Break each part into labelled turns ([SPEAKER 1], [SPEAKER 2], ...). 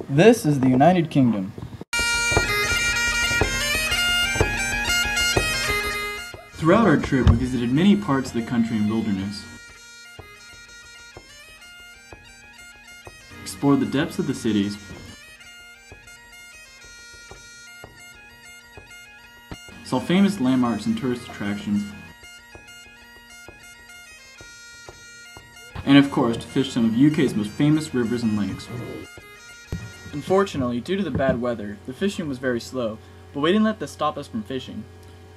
[SPEAKER 1] This is the United Kingdom. Throughout our trip, we visited many parts of the country and wilderness, explored the depths of the cities, saw famous landmarks and tourist attractions, and of course, fished some of UK's most famous rivers and lakes. Unfortunately, due to the bad weather, the fishing was very slow, but we didn't let this stop us from fishing.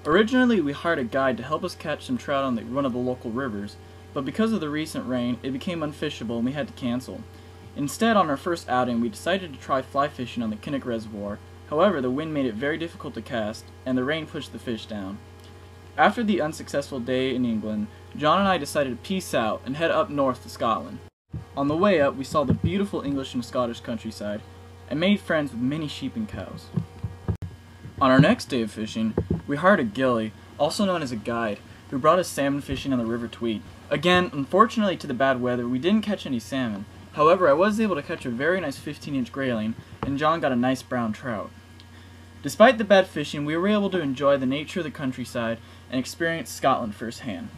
[SPEAKER 1] Originally, we hired a guide to help us catch some trout on one of the local rivers, but because of the recent rain, it became unfishable and we had to cancel. Instead, on our first outing, we decided to try fly fishing on the Kinnick Reservoir. However, the wind made it very difficult to cast, and the rain pushed the fish down. After the unsuccessful day in England, John and I decided to peace out and head up north to Scotland. On the way up, we saw the beautiful English and Scottish countryside, and made friends with many sheep and cows. On our next day of fishing, we hired a gilly, also known as a guide, who brought us salmon fishing on the River Tweed. Again, unfortunately to the bad weather, we didn't catch any salmon. However, I was able to catch a very nice 15-inch grayling, and John got a nice brown trout. Despite the bad fishing, we were able to enjoy the nature of the countryside and experience Scotland firsthand.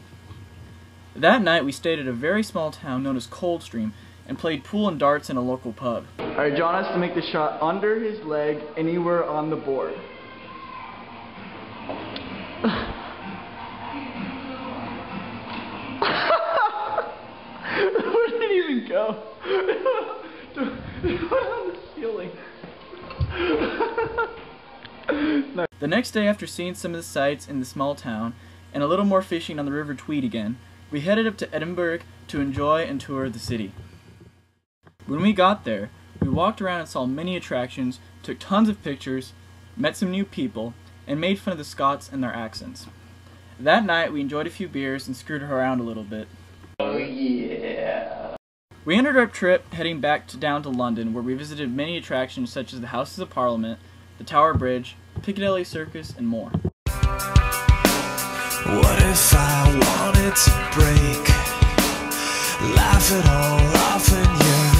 [SPEAKER 1] That night, we stayed at a very small town known as Coldstream and played pool and darts in a local pub. Alright, John has to make the shot under his leg anywhere on the board. Where did it even go? It went on the ceiling. No. The next day, after seeing some of the sights in the small town and a little more fishing on the River Tweed again, we headed up to Edinburgh to enjoy and tour the city. When we got there, we walked around and saw many attractions, took tons of pictures, met some new people, and made fun of the Scots and their accents. That night, we enjoyed a few beers and screwed around a little bit. Oh yeah! We ended our trip heading back down to London, where we visited many attractions such as the Houses of Parliament, the Tower Bridge, Piccadilly Circus, and more.
[SPEAKER 2] What if I wanted to break? Laugh it all off in your